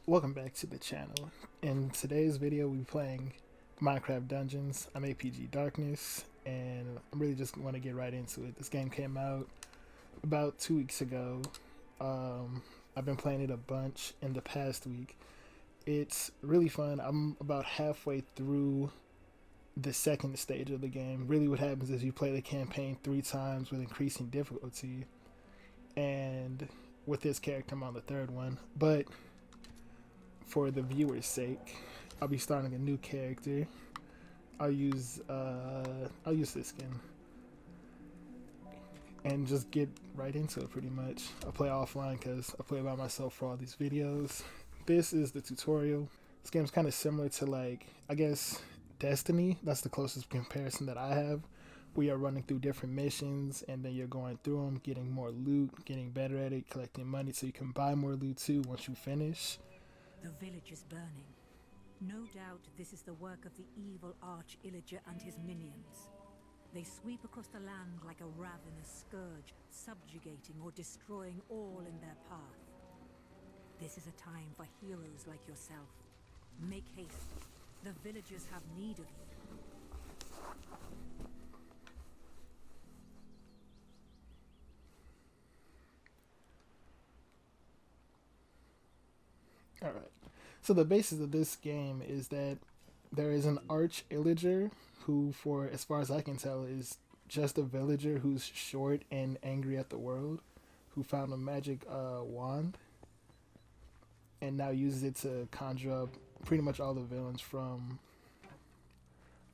Welcome back to the channel. In today's video, we're playing Minecraft Dungeons. I'm APG Darkness, and I really just want to get right into it. This game came out about 2 weeks ago. I've been playing it a bunch in the past week. It's really fun. I'm about halfway through the second stage of the game. Really what happens is you play the campaign 3 times with increasing difficulty, and with this character I'm on the third one. But for the viewer's sake, I'll be starting a new character. I'll use this skin and just get right into it. Pretty much, I'll play offline because I play by myself for all these videos. This is the tutorial. This game's kind of similar to, like, I guess Destiny. That's the closest comparison that I have. We are running through different missions, and then you're going through them, getting more loot, getting better at it, collecting money so you can buy more loot too once you finish. The village is burning. No doubt this is the work of the evil Arch-Illager and his minions. They sweep across the land like a ravenous scourge, subjugating or destroying all in their path. This is a time for heroes like yourself. Make haste. The villagers have need of you. Alright. So the basis of this game is that there is an Arch-Illager who, for as far as I can tell, is just a villager who's short and angry at the world, who found a magic wand and now uses it to conjure up pretty much all the villains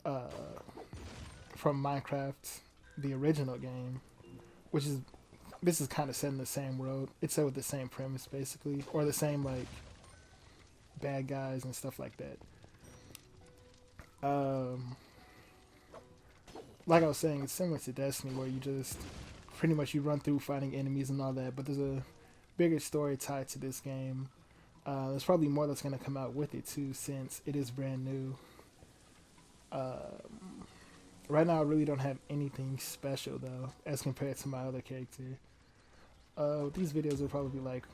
uh, from Minecraft, the original game, which is this is kind of set in the same world. It's set with the same premise basically, or the same like bad guys and stuff like that. Like I was saying, it's similar to Destiny, where you just pretty much you run through fighting enemies and all that. But there's a bigger story tied to this game. There's probably more that's gonna come out with it too, since it is brand new. Right now, I really don't have anything special though, as compared to my other character. These videos will probably be like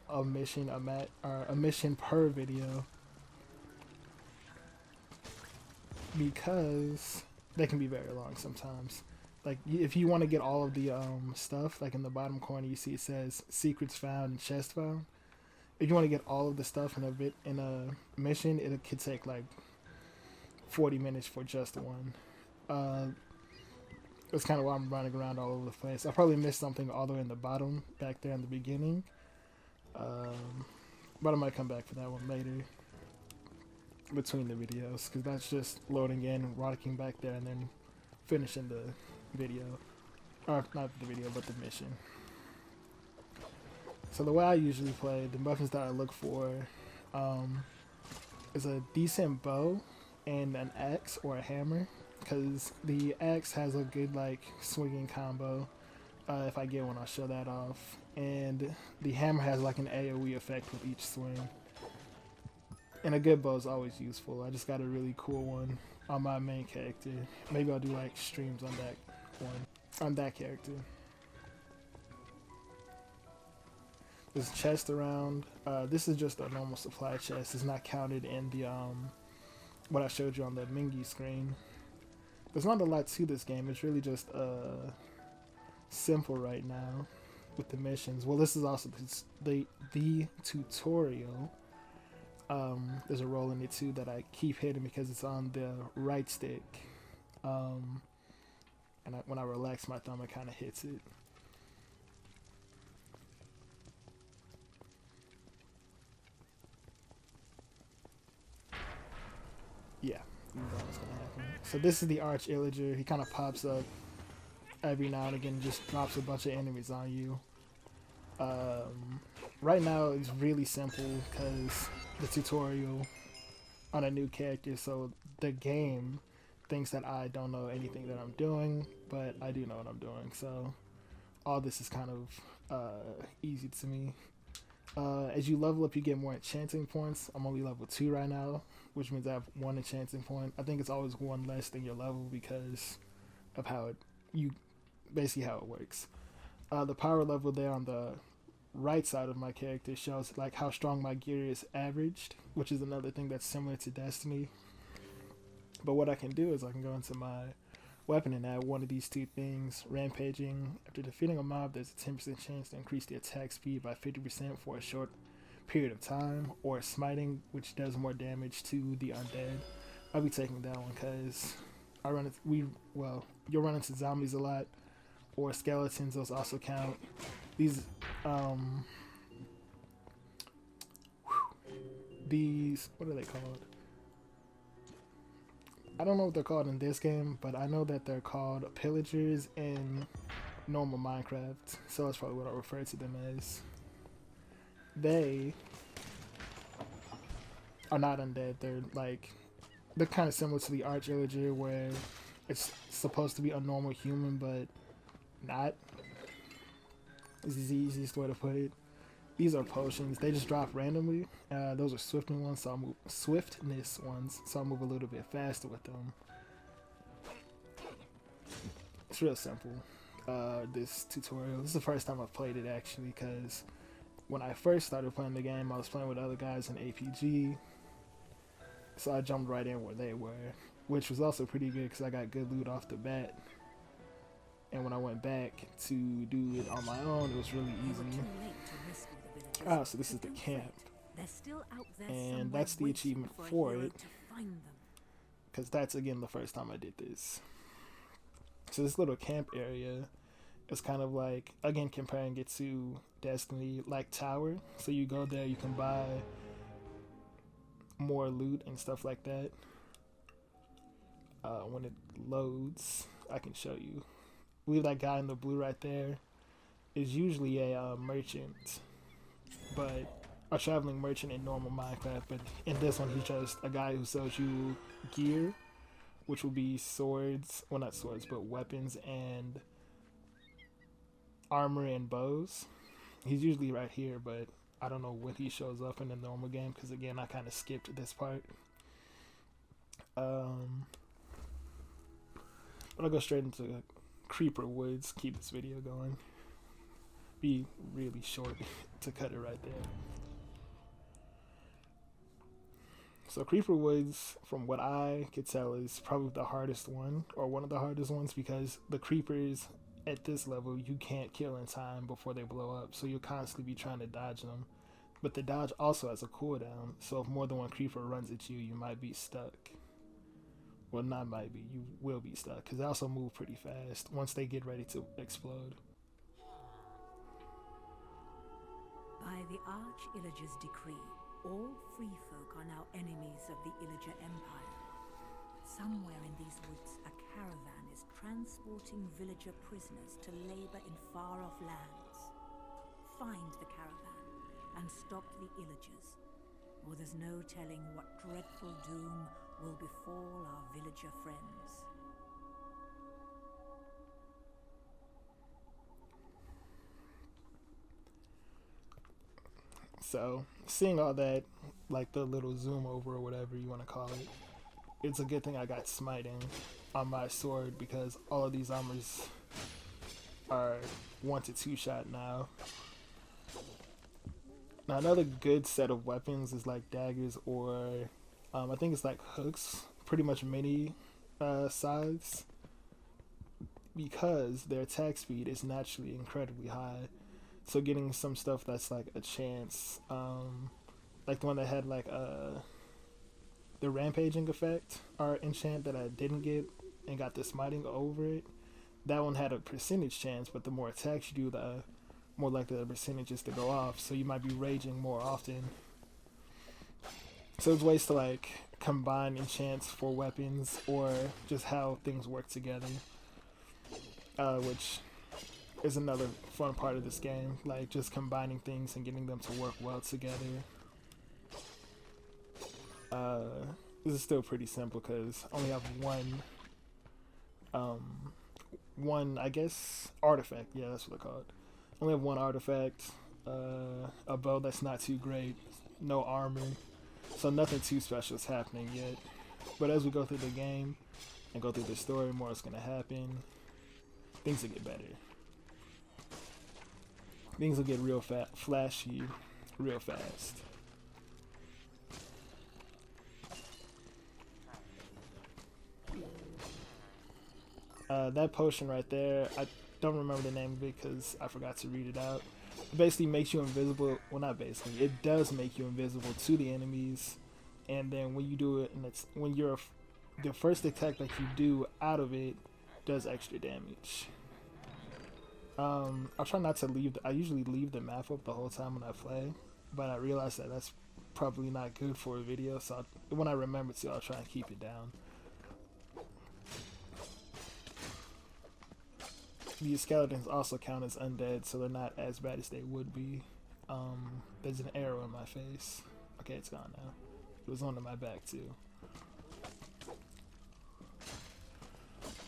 a mission, a mission per video, because they can be very long sometimes. Like if you want to get all of the stuff, like in the bottom corner you see it says secrets found and chest found. If you want to get all of the stuff in a mission, it could take like 40 minutes for just one. That's kind of why I'm running around all over the place. I probably missed something all the way in the bottom back there in the beginning. But I might come back for that one later between the videos, because that's just loading in, walking back there, and then finishing the video. Or not the video, but the mission. So the way I usually play, the weapons that I look for is a decent bow and an axe or a hammer, because the axe has a good like swinging combo. If I get one, I'll show that off. And the hammer has like an AoE effect with each swing. And a good bow is always useful. I just got a really cool one on my main character. Maybe I'll do like streams on that one, on that character. There's a chest around. This is just a normal supply chest. It's not counted in the what I showed you on the Mingy screen. There's not a lot to this game. It's really just simple right now with the missions. Well, this is also the tutorial. There's a roll in it too that I keep hitting because it's on the right stick, and when I relax my thumb, it kind of hits it. Yeah, you know what's gonna happen. So this is the Arch-Illager. He kind of pops up every now and again, just drops a bunch of enemies on you. Right now it's really simple because the tutorial on a new character, so the game thinks that I don't know anything that I'm doing, but I do know what I'm doing. So all this is kind of easy to me. As you level up, you get more enchanting points. I'm only level 2 right now, which means I have 1 enchanting point. I think it's always 1 less than your level because of how it works. The power level there on the right side of my character shows like how strong my gear is averaged, which is another thing that's similar to Destiny. But what I can do is I can go into my weapon and add one of these two things. Rampaging. After defeating a mob, there's a 10% chance to increase the attack speed by 50% for a short period of time. Or smiting, which does more damage to the undead. I'll be taking that one because you'll run into zombies a lot, or skeletons. Those also count. These what are they called? I don't know what they're called in this game, but I know that they're called pillagers in normal Minecraft, so that's probably what I refer to them as. They are not undead. They're kind of similar to the arch illager, where it's supposed to be a normal human, but not. This is the easiest way to put it. These are potions. They just drop randomly. Those are swiftness ones, so I'll move a little bit faster with them. It's real simple. This tutorial. This is the first time I've played it actually, because when I first started playing the game, I was playing with other guys in APG, so I jumped right in where they were, which was also pretty good because I got good loot off the bat. And when I went back to do it on my own, it was really easy. Ah, so this is the camp. And that's the achievement for it. Because that's, again, the first time I did this. So this little camp area is kind of like, again, comparing it to Destiny, like Tower. So you go there, you can buy more loot and stuff like that. When it loads, I can show you. I believe that guy in the blue right there is usually a merchant, but a traveling merchant in normal Minecraft. But in this one, he's just a guy who sells you gear, which will be swords, well, not swords, but weapons and armor and bows. He's usually right here, but I don't know when he shows up in the normal game because, again, I kind of skipped this part. But I'll go straight into Creeper Woods. Keep this video going. Be really short to cut it right there. So Creeper Woods, from what I could tell, is probably the hardest one, or one of the hardest ones, because the creepers at this level you can't kill in time before they blow up, so you'll constantly be trying to dodge them. But the dodge also has a cooldown, so if more than one creeper runs at you, you might be stuck. Well, not might be, you will be stuck, because they also move pretty fast once they get ready to explode. By the Arch-Illager's decree, all free folk are now enemies of the Illager Empire. Somewhere in these woods, a caravan is transporting villager prisoners to labor in far-off lands. Find the caravan and stop the Illagers, or there's no telling what dreadful doom will befall our villager friends. So, seeing all that, like the little zoom over or whatever you want to call it, it's a good thing I got smiting on my sword, because all of these armors are 1 to 2 shot now. Now another good set of weapons is like daggers, or I think it's like hooks, pretty much mini size, because their attack speed is naturally incredibly high. So getting some stuff that's like a chance, like the one that had like the rampaging effect or enchant that I didn't get and got the smiting over it, that one had a percentage chance, but the more attacks you do, the more likely the percentages to go off, so you might be raging more often. So there's ways to like combine enchants for weapons, or just how things work together, which is another fun part of this game, like just combining things and getting them to work well together. This is still pretty simple because I only have one, I guess, artifact. Yeah, that's what they're called. I only have one artifact, a bow that's not too great, no armor, so nothing too special is happening yet. But as we go through the game and go through the story, more is going to happen. Things will get better. things will get real flashy real fast. That potion right there, I don't remember the name of it because I forgot to read it out. It basically makes you invisible. Well, not basically. It does make you invisible to the enemies, and then when you do it, and it's when you're the first attack that you do out of it does extra damage. I'll try not to leave. I usually leave the map up the whole time when I play, but I realize that that's probably not good for a video. So when I remember to, I'll try and keep it down. These skeletons also count as undead, so they're not as bad as they would be. There's an arrow in my face. Okay, it's gone now. It was onto my back too.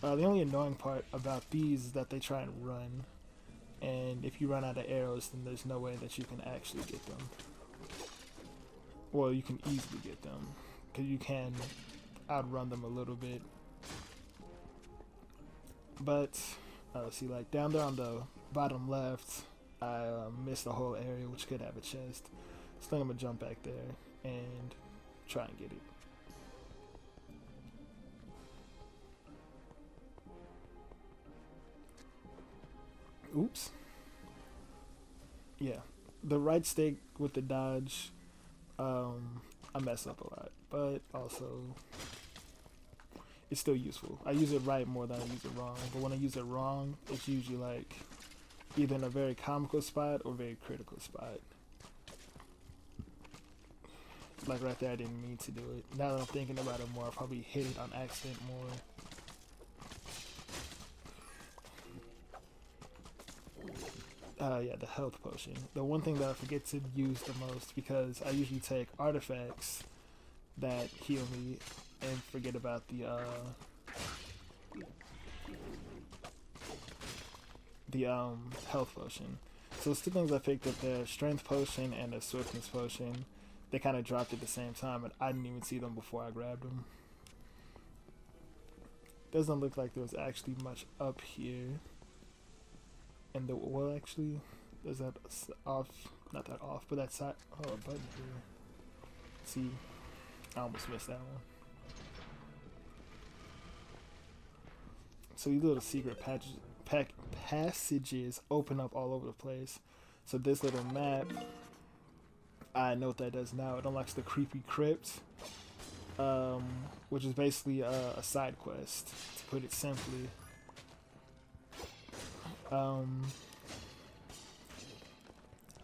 The only annoying part about these is that they try and run, and if you run out of arrows, then there's no way that you can actually get them. Well, you can easily get them, because you can outrun them a little bit. But see, like down there on the bottom left, I missed the whole area, which could have a chest. So I'm gonna jump back there and try and get it. Oops. Yeah, the right stick with the dodge, I mess up a lot, but also it's still useful. I use it right more than I use it wrong, but when I use it wrong, it's usually like either in a very comical spot or very critical spot. Like right there, I didn't mean to do it. Now that I'm thinking about it more, I probably hit it on accident more. Yeah, the health potion. The one thing that I forget to use the most, because I usually take artifacts that heal me and forget about the health potion. So it's two things I picked up there: strength potion and a swiftness potion. They kind of dropped at the same time, and I didn't even see them before I grabbed them. Doesn't look like there was actually much up here. And the, well, actually, there's that off, not that off, but that side. Oh, a button here. See, I almost missed that one. So these little secret passages open up all over the place. So this little map, I know what that does now. It unlocks the creepy crypt, which is basically a side quest, to put it simply.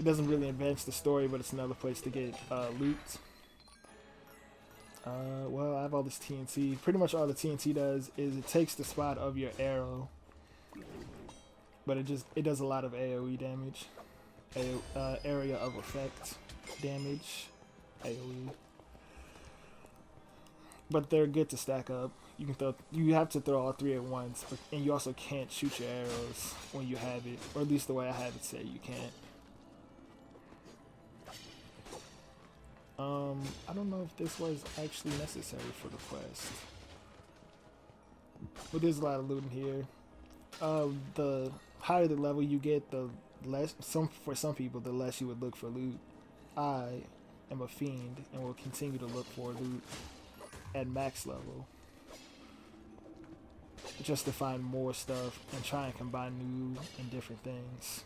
It doesn't really advance the story, but it's another place to get loot. Well, I have all this TNT. Pretty much all the TNT does is it takes the spot of your arrow, but it does a lot of AoE damage, area of effect damage, AoE. But they're good to stack up. You can throw. You have to throw all three at once, and you also can't shoot your arrows when you have it, or at least the way I have it say you can't. I don't know if this was actually necessary for the quest, but there's a lot of loot in here. The higher the level you get, the less. For some people, the less you would look for loot. I am a fiend and will continue to look for loot at max level, just to find more stuff and try and combine new and different things.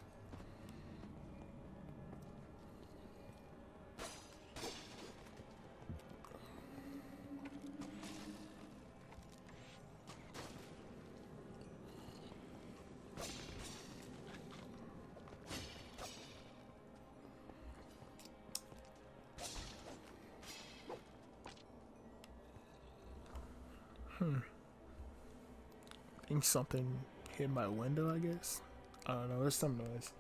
I think something hit my window, I guess. I don't know, there's some noise.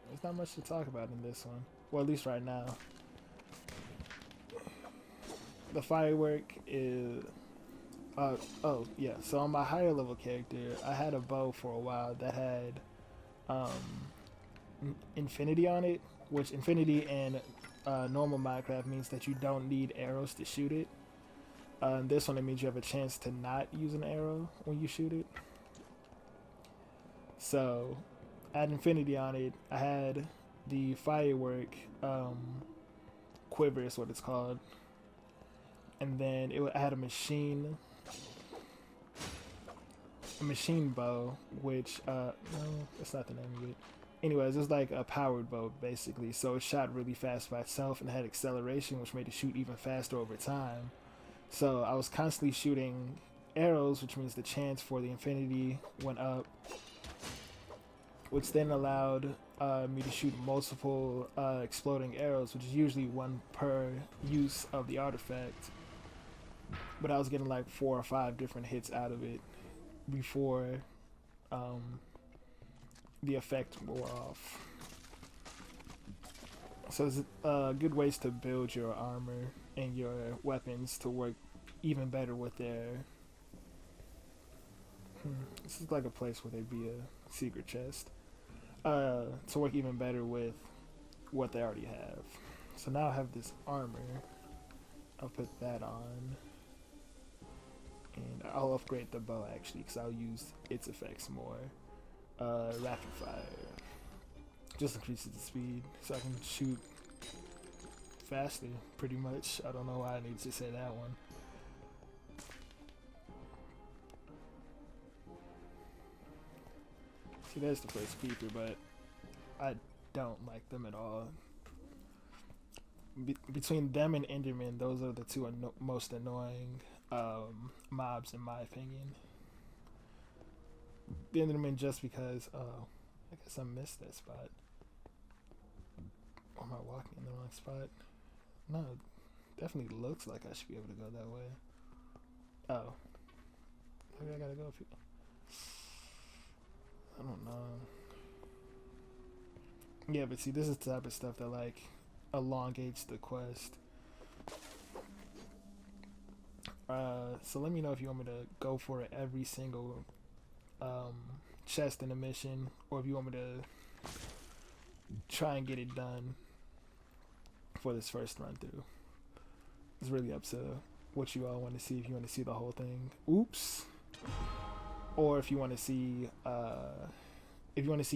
There's not much to talk about in this one. Well, at least right now. The firework is... oh, yeah. So on my higher level character, I had a bow for a while that had infinity on it, which infinity in normal Minecraft means that you don't need arrows to shoot it. This one, it means you have a chance to not use an arrow when you shoot it. So, I had infinity on it. I had the firework quiver is what it's called, and then I had a machine bow, which no, that's not the name of it. Anyways, it's like a powered bow basically. So it shot really fast by itself and had acceleration, which made it shoot even faster over time. So I was constantly shooting arrows, which means the chance for the infinity went up, which then allowed me to shoot multiple exploding arrows, which is usually one per use of the artifact. But I was getting like 4 or 5 different hits out of it before the effect wore off. So there's good ways to build your armor and your weapons to work even better with their... This is like a place where there'd be a secret chest. To work even better with what they already have. So now I have this armor. I'll put that on. And I'll upgrade the bow actually, because I'll use its effects more. Rapid fire. Just increases the speed, so I can shoot faster, pretty much. I don't know why I need to say that one. See, there's the first creeper, but I don't like them at all. Between them and Enderman, those are the two most annoying mobs in my opinion. The Enderman just because, I guess I missed that spot. Or am I walking in the wrong spot? No, it definitely looks like I should be able to go that way. Oh. Maybe I gotta go up here. I don't know. Yeah, but see, this is the type of stuff that like elongates the quest. So let me know if you want me to go for every single chest in the mission, or if you want me to try and get it done for this first run through. It's really up to what you all want to see. If you want to see the whole thing, oops, or if you want to see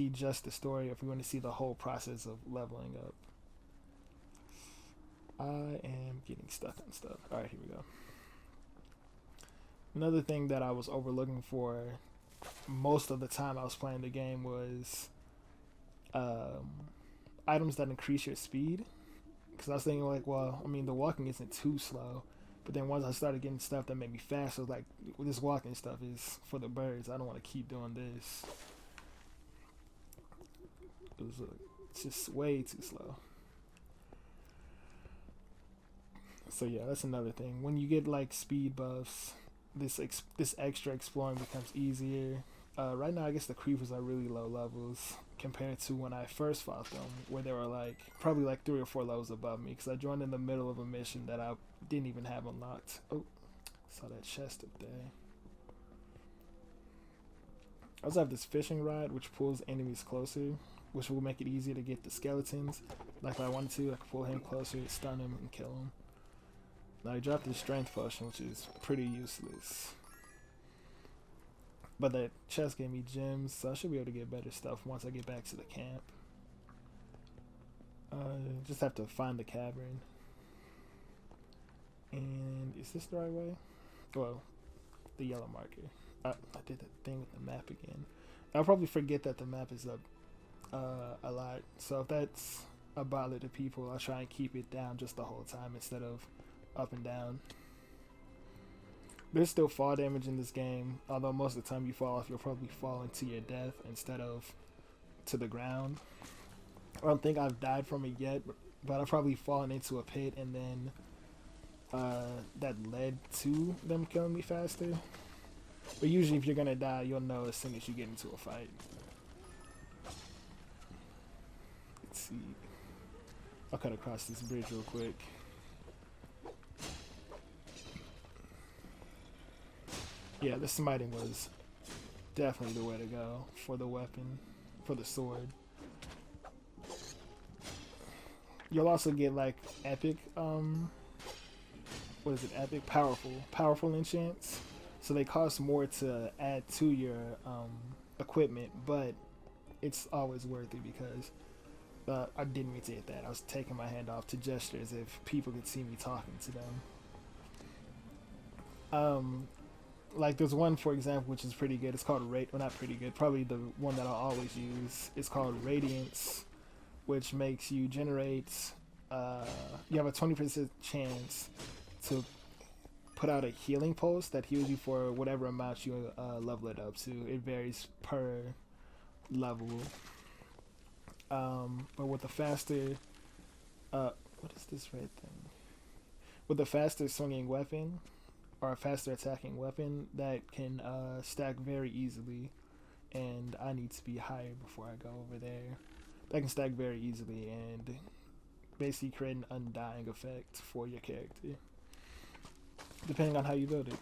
just the story, or if you want to see the whole process of leveling up. I am getting stuck on stuff. All right, here we go. Another thing that I was overlooking for most of the time I was playing the game was items that increase your speed. Because I was thinking like, well, I mean, the walking isn't too slow. But then once I started getting stuff that made me fast, I was like, this walking stuff is for the birds. I don't want to keep doing this. It's just way too slow. So yeah, that's another thing. When you get like speed buffs, this extra exploring becomes easier. Right now, I guess the creepers are really low levels compared to when I first fought them, where they were like probably like 3 or 4 levels above me. Because I joined in the middle of a mission that I didn't even have unlocked. Oh, saw that chest up there. I also have this fishing rod, which pulls enemies closer, which will make it easier to get the skeletons. Like if I wanted to, I could pull him closer, stun him, and kill him. Now I dropped the strength potion, which is pretty useless. But that chest gave me gems, so I should be able to get better stuff once I get back to the camp. Just have to find the cavern. And is this the right way? Well, the yellow marker. I did that thing with the map again. I'll probably forget that the map is up a lot. So if that's a bother to people, I'll try and keep it down just the whole time instead of up and down. There's still fall damage in this game, although most of the time you fall off, you'll probably fall into your death instead of to the ground. I don't think I've died from it yet, but I've probably fallen into a pit and then that led to them killing me faster. But usually if you're gonna die, you'll know as soon as you get into a fight. Let's see. I'll cut across this bridge real quick. Yeah, the smiting was definitely the way to go for the weapon, for the sword. You'll also get like epic what is it, epic, powerful enchants. So they cost more to add to your equipment, but it's always worth it because I didn't mean to hit that. I was taking my hand off to gesture as if people could see me talking to them. Like there's one, for example, which is pretty good. It's called well, not pretty good, probably the one that I'll always use. It's called Radiance, which makes you generate. You have a 20% chance to put out a healing pulse that heals you for whatever amount you level it up to. It varies per level. But with the faster, what is this red thing? With a faster swinging weapon or a faster attacking weapon, that can stack very easily. And I need to be higher before I go over there. That can stack very easily and basically create an undying effect for your character, depending on how you build it.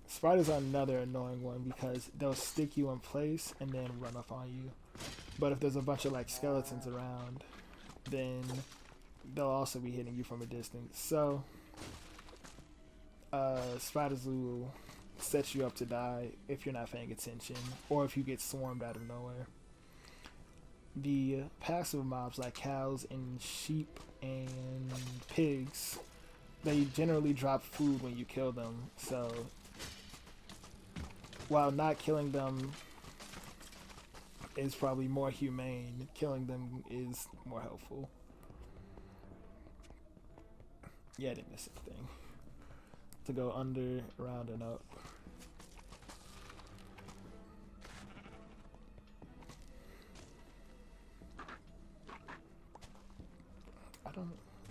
Spiders are another annoying one because they'll stick you in place and then run up on you. But if there's a bunch of like skeletons around, then they'll also be hitting you from a distance. So spiders will set you up to die if you're not paying attention, or if you get swarmed out of nowhere. The passive mobs like cows and sheep and pigs, they generally drop food when you kill them. So while not killing them is probably more humane, killing them is more helpful. Yeah, I didn't miss anything. To go under, around, and up. I don't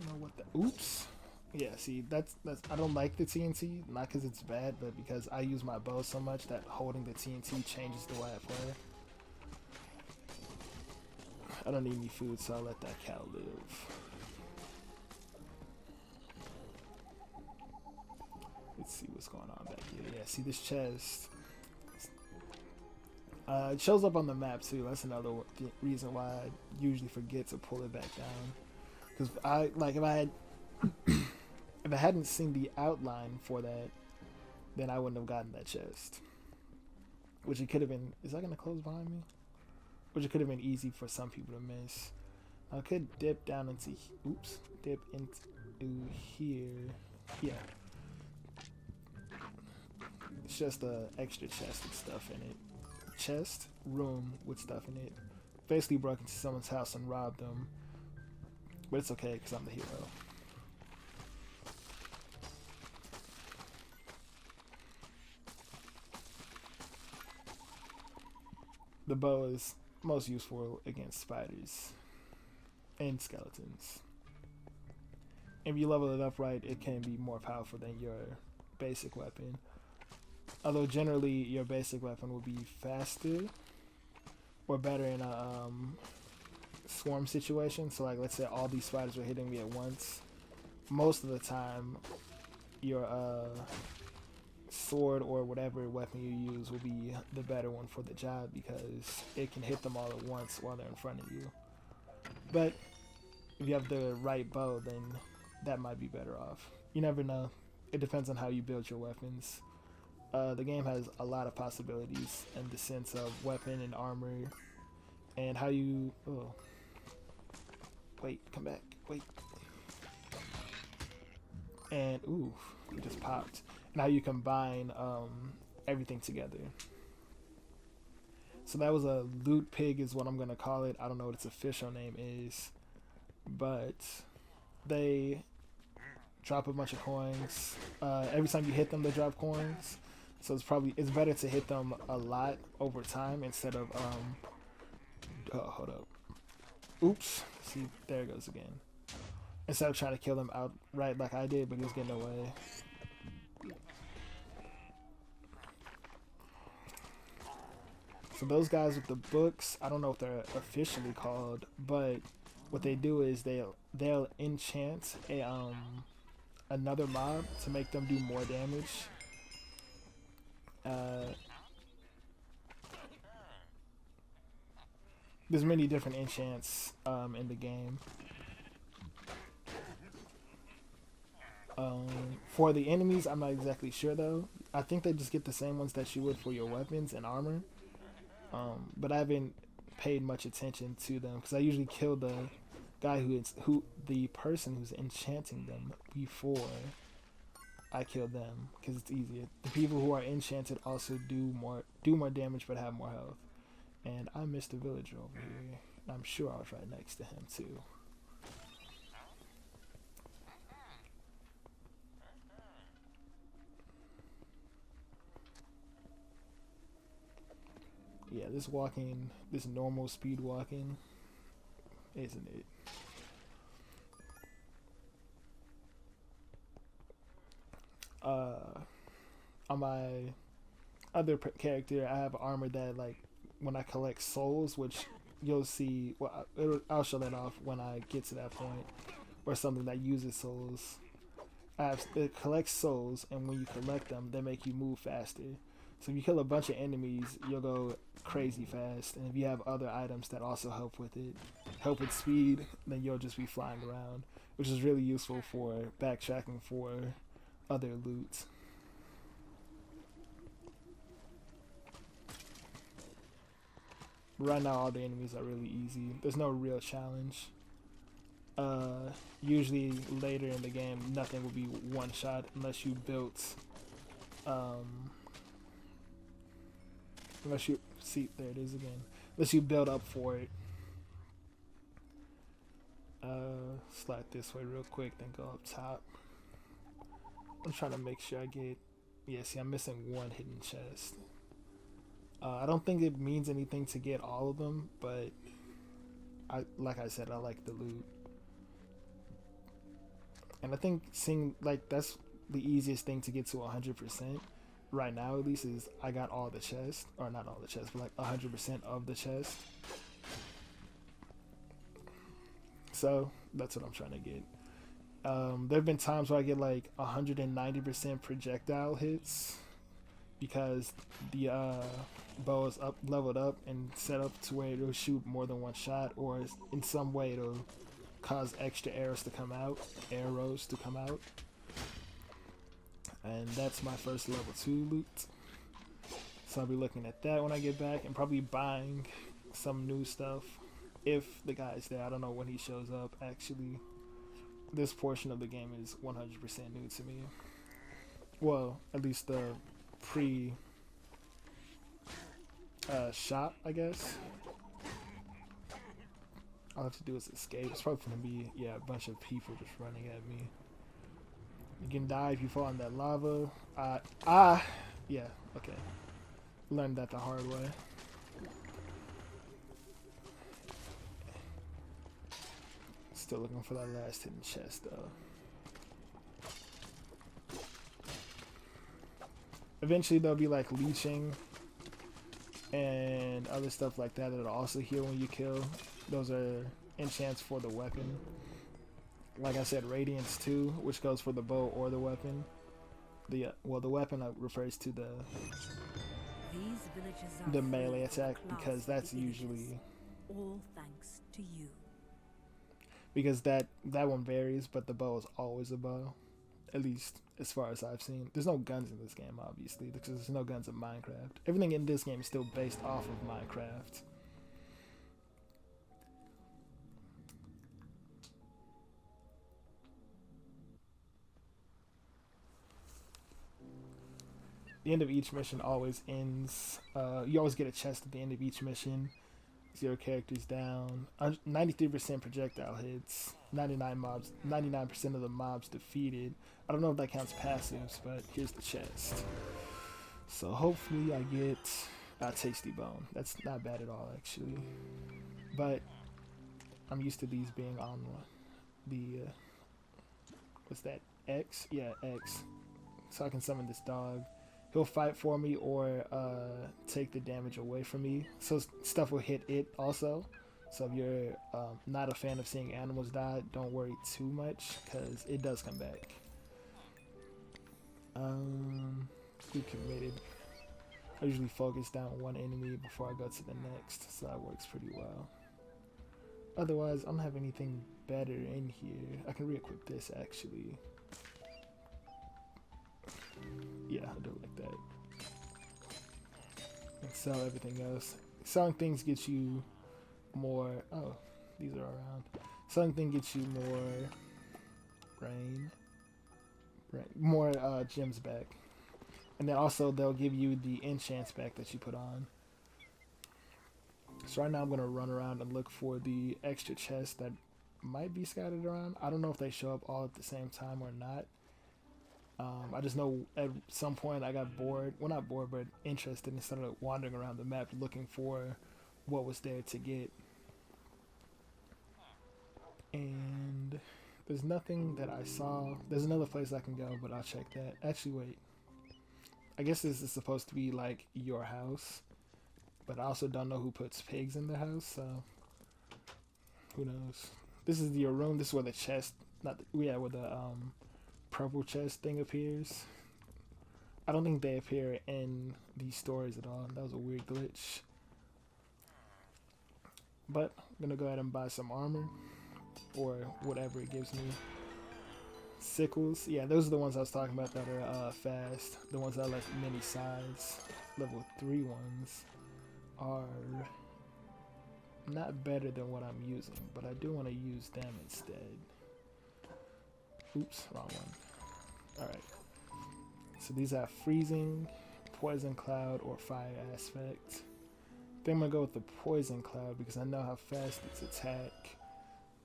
know what the... Oops! Yeah, see, that's I don't like the TNT, not because it's bad, but because I use my bow so much that holding the TNT changes the way I play. I don't need any food, so I'll let that cow live. Let's see what's going on back here. Yeah, see this chest. It shows up on the map too. That's another reason why I usually forget to pull it back down. Because if I hadn't seen the outline for that, then I wouldn't have gotten that chest. Which it could have been. Is that gonna close behind me? Which it could have been easy for some people to miss. I could dip down into. Oops. Dip into here. Yeah. It's just a extra chest with stuff in it. Chest, room with stuff in it. Basically broke into someone's house and robbed them. But it's okay because I'm the hero. The bow is most useful against spiders and skeletons. If you level it up right, it can be more powerful than your basic weapon. Although generally your basic weapon will be faster or better in a swarm situation. So like let's say all these spiders are hitting me at once. Most of the time your sword or whatever weapon you use will be the better one for the job because it can hit them all at once while they're in front of you. But if you have the right bow, then that might be better off. You never know. It depends on how you build your weapons. The game has a lot of possibilities in the sense of weapon and armor and how you... Oh. Wait, come back. Wait. And, ooh, it just popped. And how you combine everything together. So that was a loot pig is what I'm going to call it. I don't know what its official name is. But they drop a bunch of coins. Every time you hit them, they drop coins. So it's better to hit them a lot over time instead of oh, hold up. Oops. See, there it goes again. Instead of trying to kill them outright like I did, but he was getting away. So those guys with the books, I don't know what they're officially called, but what they do is they'll enchant another mob to make them do more damage. There's many different enchants in the game. For the enemies, I'm not exactly sure though. I think they just get the same ones that you would for your weapons and armor. But I haven't paid much attention to them because I usually kill the guy the person who's enchanting them before I kill them because it's easier. The people who are enchanted also do more damage but have more health. And I missed a villager over here. I'm sure I was right next to him too. Yeah, this normal speed walking, isn't it? On my other character, I have armor that like when I collect souls, which you'll see. Well, I'll show that off when I get to that point, or something that uses souls. It collects souls, and when you collect them, they make you move faster. So if you kill a bunch of enemies, you'll go crazy fast. And if you have other items that also help with it, help with speed, then you'll just be flying around, which is really useful for backtracking for other loot. Right now, all the enemies are really easy. There's no real challenge. Usually later in the game, nothing will be one shot unless you built. Unless you see, there it is again. Unless you build up for it. Slide this way real quick, then go up top. I'm trying to make sure I get. Yeah, see, I'm missing one hidden chest. I don't think it means anything to get all of them, but like I said, I like the loot. And I think seeing like that's the easiest thing to get to 100% right now, at least, is I got all the chests, or not all the chests, but like 100% of the chest. So that's what I'm trying to get. There have been times where I get like 190% projectile hits because the bow is leveled up and set up to where it'll shoot more than one shot, or in some way it'll cause extra arrows to come out, and that's my first level 2 loot. So I'll be looking at that when I get back and probably buying some new stuff if the guy's there. I don't know when he shows up. Actually, this portion of the game is 100% new to me. Well, at least the pre shop, I guess. All I have to do is escape. It's probably gonna be, yeah, a bunch of people just running at me. You can die if you fall in that lava. Yeah, okay. Learned that the hard way. Still looking for that last hidden chest though. Eventually there'll be like leeching and other stuff like that that'll also heal when you kill. Those are enchants for the weapon. Like I said, Radiance 2, which goes for the bow or the weapon. The weapon refers to the melee attack, because that's usually all thanks to you. Because that one varies, but the bow is always a bow, at least as far as I've seen. There's no guns in this game, obviously, because there's no guns in Minecraft. Everything in this game is still based off of Minecraft. The end of each mission always ends. You always get a chest at the end of each mission. 0 characters down. 93% projectile hits. 99% of the mobs defeated. I don't know if that counts passives, but here's the chest. So hopefully I get a tasty bone. That's not bad at all, actually. But I'm used to these being on the what's that? X? Yeah, X. So I can summon this dog. He'll fight for me or take the damage away from me. So stuff will hit it also. So if you're not a fan of seeing animals die, don't worry too much, because it does come back. We committed. I usually focus down one enemy before I go to the next, so that works pretty well. Otherwise, I don't have anything better in here. I can re-equip this, actually. Yeah, I'll do it like that. And sell everything else. Selling things gets you more. Oh, these are around. Selling things gets you more more gems back. And then also they'll give you the enchants back that you put on. So right now I'm gonna run around and look for the extra chests that might be scattered around. I don't know if they show up all at the same time or not. I just know at some point I got bored. Well, not bored, but interested and started wandering around the map looking for what was there to get. And there's nothing that I saw. There's another place I can go, but I'll check that. Actually, wait. I guess this is supposed to be like your house, but I also don't know who puts pigs in their house, so who knows. This is your room. This is where the chest, not the, yeah, where the purple chest thing appears. I don't think they appear in these stories at all. That was a weird glitch. But I'm gonna go ahead and buy some armor or whatever it gives me. Sickles, yeah, those are the ones I was talking about that are fast. The ones that are like mini size. Level 3 ones are not better than what I'm using, but I do want to use them instead. Oops, wrong one. Alright. So these have freezing, poison cloud, or fire aspect. I think I'm gonna go with the poison cloud because I know how fast its attack.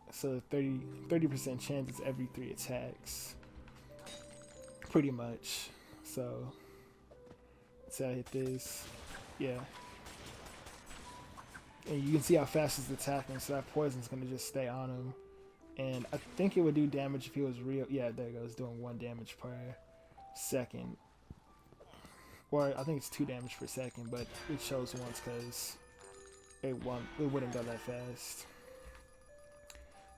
So 30% chance it's every 3 attacks. Pretty much. So let's say I hit this. Yeah. And you can see how fast it's attacking, so that poison's gonna just stay on him. And I think it would do damage if it was real. Yeah, there it goes, doing 1 damage per second. Or I think it's 2 damage per second, but it shows once because it wouldn't go that fast.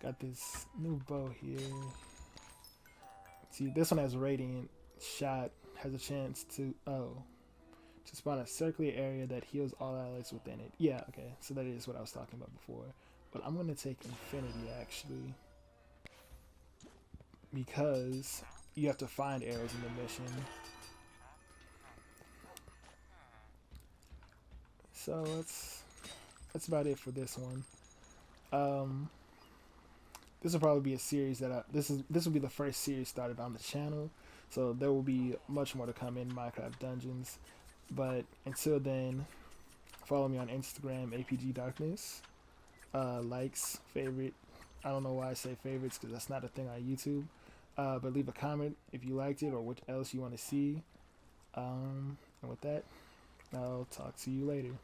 Got this new bow here. See, this one has radiant shot, has a chance to to spawn a circular area that heals all allies within it. Yeah, okay, so that is what I was talking about before. But I'm gonna take infinity actually, because you have to find arrows in the mission. So that's about it for this one. This will probably be a series that this will be the first series started on the channel, so there will be much more to come in Minecraft Dungeons. But until then, follow me on Instagram, APG Darkness. Likes, favorite. I don't know why I say favorites because that's not a thing on YouTube. But leave a comment if you liked it or what else you want to see. And with that, I'll talk to you later.